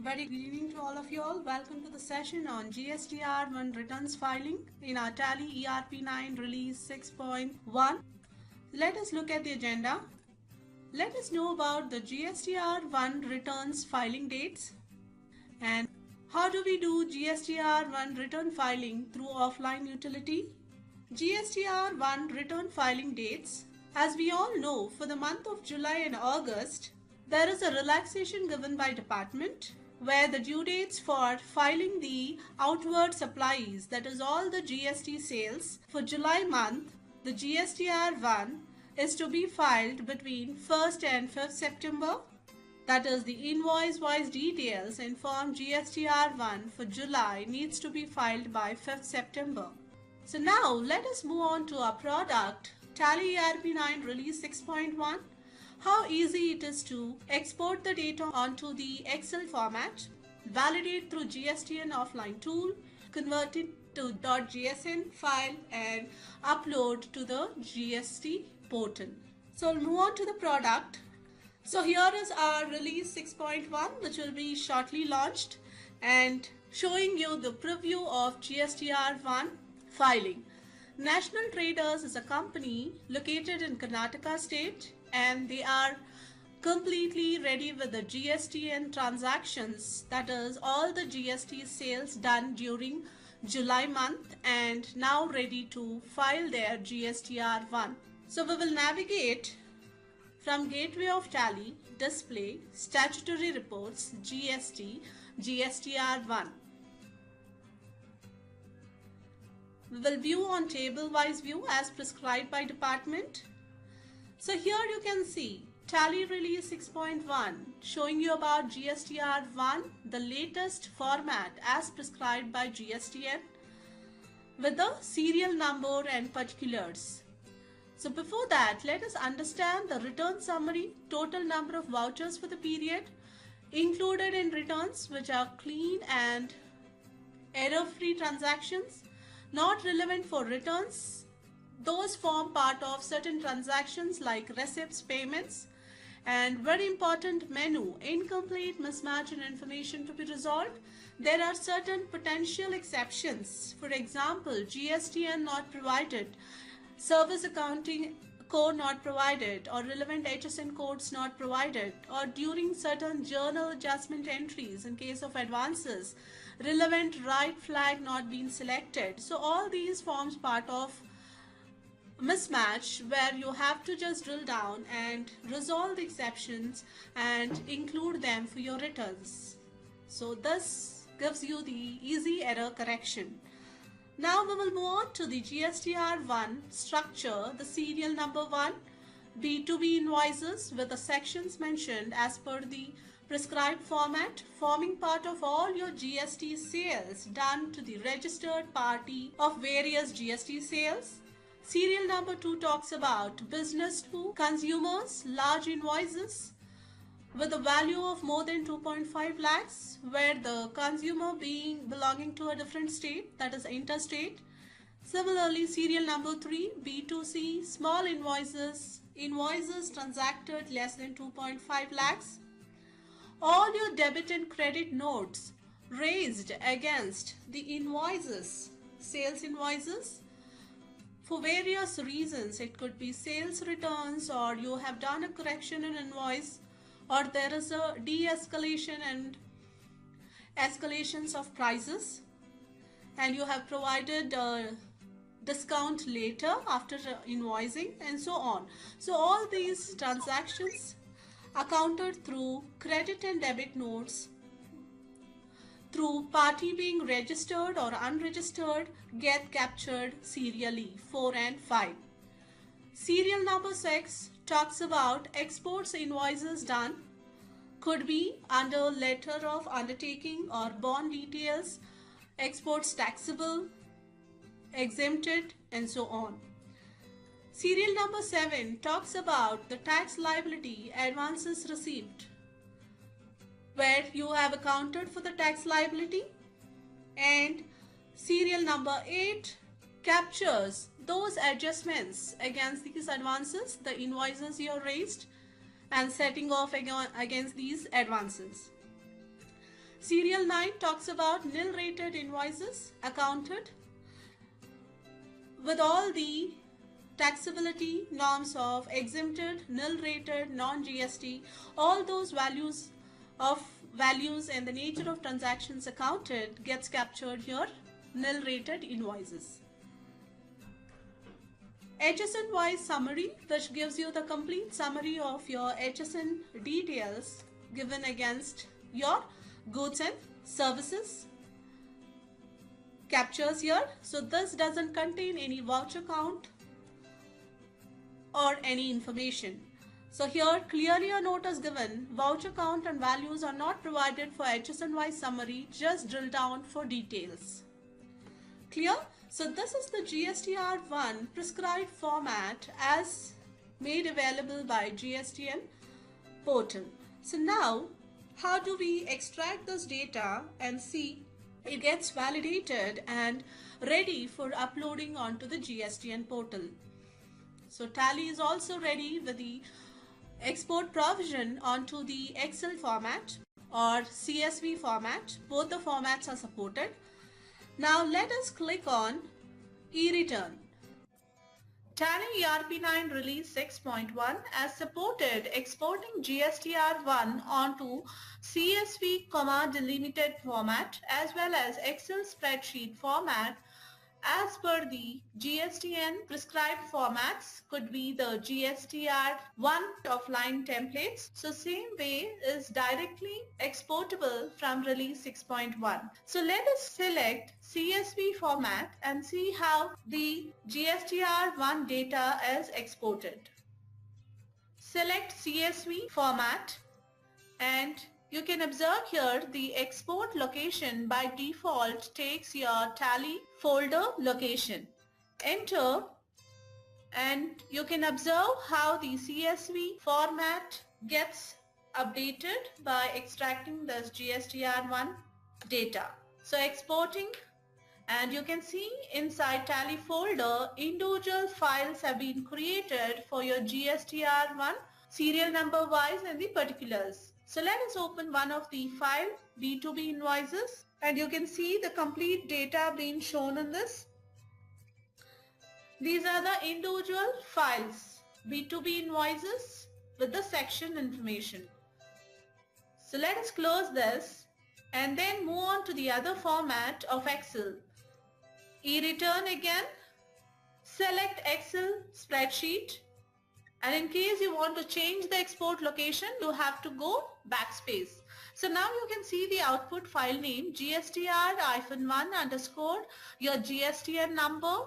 Very good evening to all of you all. Welcome to the session on GSTR 1 returns filing in our Tally ERP 9 release 6.1. Let us look at the agenda. Let us know about the GSTR 1 returns filing dates and how do we do GSTR 1 return filing through offline utility. GSTR 1 return filing dates. As we all know, for the month of July and August, there is a relaxation given by department where the due dates for filing the outward supplies, that is all the GST sales for July month, the GSTR1 is to be filed between 1st and 5th September. That is, the invoice-wise details in form GSTR1 for July needs to be filed by 5th September. So now let us move on to our product Tally ERP 9 release 6.1. How easy it is to export the data onto the Excel format, validate through GSTN offline tool, convert it to .gstin file and upload to the GST portal. So we'll move on to the product. So here is our release 6.1 which will be shortly launched and showing you the preview of GSTR1 filing. National Traders is a company located in Karnataka state and they are completely ready with the GSTN transactions, that is all the GST sales done during July month and now ready to file their GSTR1. So we will navigate from Gateway of Tally, Display, Statutory Reports, GST, GSTR1. We will view on table-wise view as prescribed by department. So here you can see Tally Release 6.1 showing you about GSTR1, the latest format as prescribed by GSTN with the serial number and particulars. So before that, let us understand the return summary, total number of vouchers for the period included in returns which are clean and error-free transactions, not relevant for returns. Those form part of certain transactions like receipts, payments, and very important menu, incomplete, mismatch in information to be resolved. There are certain potential exceptions. For example, GSTN not provided, service accounting code not provided, or relevant HSN codes not provided, or during certain journal adjustment entries in case of advances, relevant right flag not being selected. So all these forms part of mismatch where you have to just drill down and resolve the exceptions and include them for your returns. So this gives you the easy error correction. Now we will move on to the GSTR1 structure, the serial number 1, B2B invoices with the sections mentioned as per the prescribed format, forming part of all your GST sales done to the registered party of various GST sales. Serial number 2 talks about business to consumers, large invoices with a value of more than 2.5 lakhs where the consumer belonging to a different state, that is interstate. Similarly, serial number 3, B2C, small invoices, invoices transacted less than 2.5 lakhs. All your debit and credit notes raised against the invoices, sales invoices, for various reasons. It could be sales returns, or you have done a correction in invoice, or there is a de-escalation and escalations of prices and you have provided a discount later after invoicing and so on. So all these transactions accounted through credit and debit notes through party being registered or unregistered get captured serially 4 and 5. Serial number 6 talks about exports invoices done, could be under letter of undertaking or bond details, exports taxable, exempted and so on. Serial number 7 talks about the tax liability advances received, where you have accounted for the tax liability, and serial number 8 captures those adjustments against these advances, the invoices you have raised and setting off against these advances. Serial 9 talks about nil rated invoices accounted with all the taxability norms of exempted, nil rated, non-GST, all those values and the nature of transactions accounted gets captured here, nil rated invoices. HSN wise summary, which gives you the complete summary of your HSN details given against your goods and services, captures here. So this doesn't contain any voucher count or any information. So here clearly a note is given, voucher count and values are not provided for HSN wise summary, just drill down for details. Clear? So this is the GSTR1 prescribed format as made available by GSTN portal. So now how do we extract this data and see it gets validated and ready for uploading onto the GSTN portal? So Tally is also ready with the export provision onto the Excel format or CSV format. Both the formats are supported. Now let us click on e-return. Tally ERP 9 release 6.1 has supported exporting GSTR1 onto CSV, delimited format as well as Excel spreadsheet format as per the GSTN prescribed formats, could be the GSTR1 offline templates. So same way is directly exportable from release 6.1. So let us select CSV format and see how the GSTR1 data is exported. Select CSV format and you can observe here the export location by default takes your Tally folder location. Enter and you can observe how the CSV format gets updated by extracting this GSTR1 data. So exporting, and you can see inside Tally folder individual files have been created for your GSTR1 serial number wise and the particulars. So let us open one of the file B2B invoices and you can see the complete data being shown in this. These are the individual files, B2B invoices with the section information. So let us close this and then move on to the other format of Excel. E-return again, select Excel spreadsheet. And in case you want to change the export location, you have to go backspace. So now you can see the output file name GSTR-1 underscore your GSTN number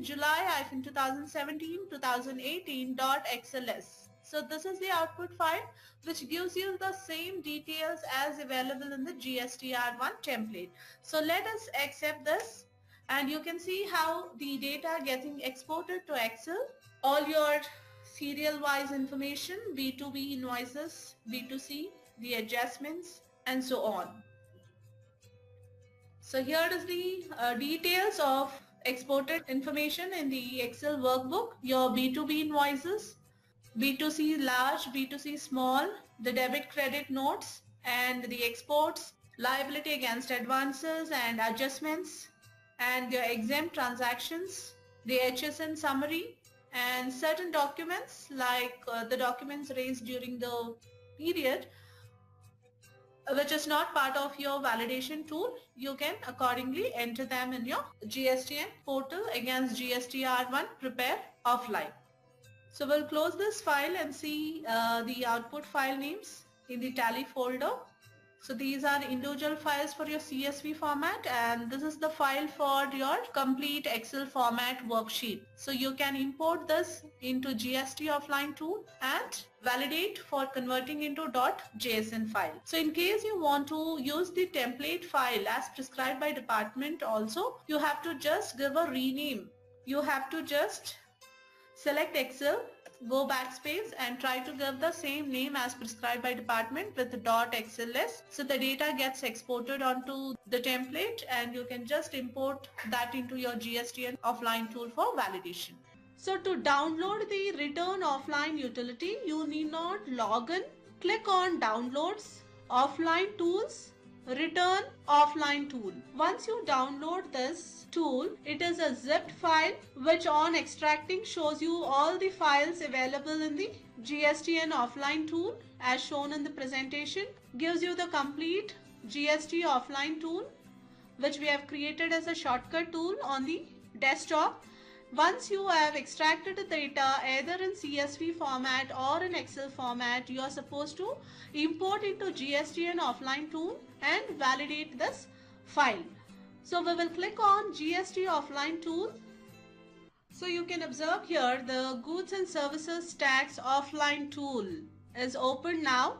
July 2017-2018.xls. So this is the output file which gives you the same details as available in the GSTR1 template. So let us accept this and you can see how the data getting exported to Excel. All your serial wise information, B2B invoices, B2C, the adjustments and so on. So here is the details of exported information in the Excel workbook, your B2B invoices, B2C large, B2C small, the debit credit notes and the exports, liability against advances and adjustments and your exempt transactions, the HSN summary, and certain documents like the documents raised during the period which is not part of your validation tool, you can accordingly enter them in your GSTN portal against GSTR1 prepare offline. So we'll close this file and see the output file names in the Tally folder. So these are individual files for your CSV format and this is the file for your complete Excel format worksheet. So you can import this into GST offline tool and validate for converting into .gstin file. So in case you want to use the template file as prescribed by department also, you have to just give a rename. You have to just select Excel, go backspace and try to give the same name as prescribed by department with .xls. So the data gets exported onto the template and you can just import that into your GSTN offline tool for validation. So to download the return offline utility, you need not log in. Click on downloads, offline tools, return return offline tool. Once you download this tool, it is a zipped file which on extracting shows you all the files available in the GSTN offline tool as shown in the presentation. Gives you the complete GST offline tool which we have created as a shortcut tool on the desktop. Once you have extracted the data either in CSV format or in Excel format, you are supposed to import into GSTN offline tool and validate this file. So we will click on GST offline tool. So you can observe here the goods and services tax offline tool is open now.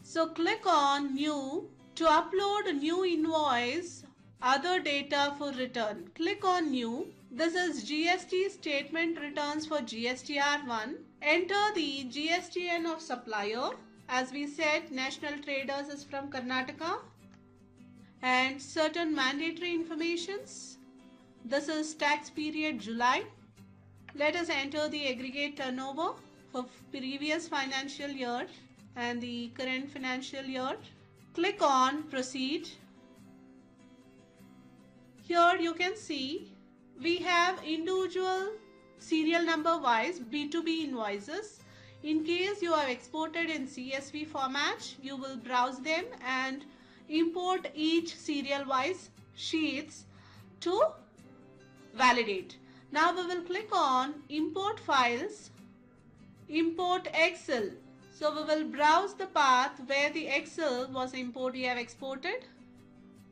So click on new to upload a new invoice, other data for return. Click on new. This is GST statement returns for GSTR1. Enter the GSTN of supplier. As we said, National Traders is from Karnataka. And certain mandatory informations. This is tax period July. Let us enter the aggregate turnover for previous financial year and the current financial year. Click on proceed. Here you can see we have individual serial number wise B2B invoices. In case you have exported in CSV format, you will browse them and import each serial wise sheets to validate. Now we will click on import files, import Excel. So we will browse the path where the Excel was we have exported.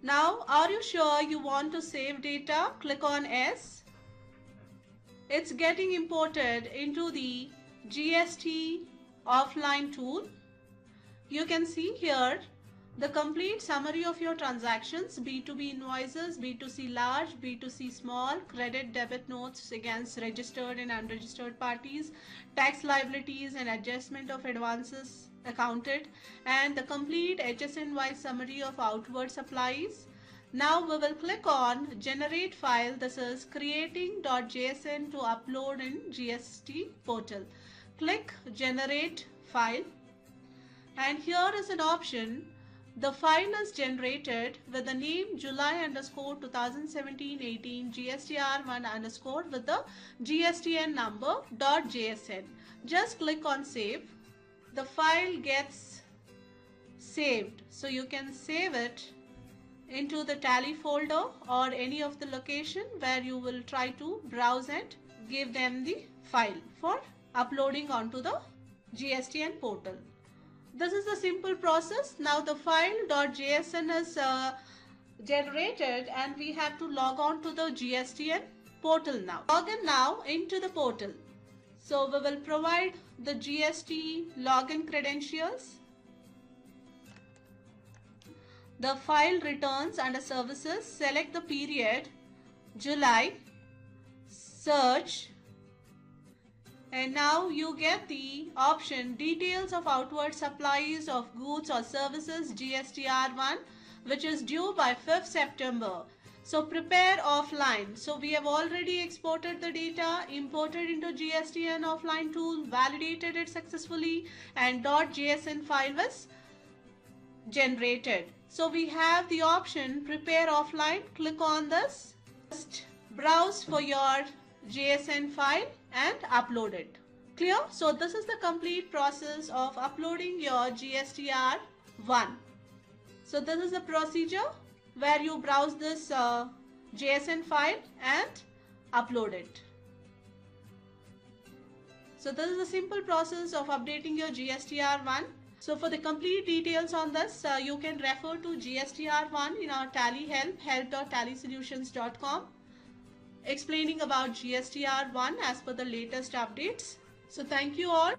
Now, are you sure you want to save data? Click on S. It's getting imported into the GST offline tool. You can see here the complete summary of your transactions, B2B invoices, B2C large, B2C small, credit debit notes against registered and unregistered parties, tax liabilities and adjustment of advances accounted, and the complete HSN-wise summary of outward supplies. Now we will click on generate file. This is creating.jsn to upload in GST portal. Click generate file, and here is an option. The file is generated with the name July_2017-18 GSTR1_ with the GSTN number .jsn. Just click on save. The file gets saved. So you can save it into the Tally folder or any of the location where you will try to browse and give them the file for uploading onto the GSTN portal. This is a simple process. Now the file .jsn is generated and we have to log on to the GSTN portal now. Log in now into the portal. So we will provide the GST login credentials. The file returns under services. Select the period July. Search. And now you get the option details of outward supplies of goods or services GSTR1 which is due by 5th September. So prepare offline. So we have already exported the data, imported into GSTN offline tool, validated it successfully, and .jsn file was generated. So we have the option prepare offline. Click on this. Just browse for your JSN file and upload it. Clear? So this is the complete process of uploading your GSTR1. So this is the procedure where you browse this JSN file and upload it. So this is a simple process of updating your GSTR1. So for the complete details on this, you can refer to GSTR1 in our Tally help.tallysolutions.com, explaining about GSTR1 as per the latest updates. So thank you all.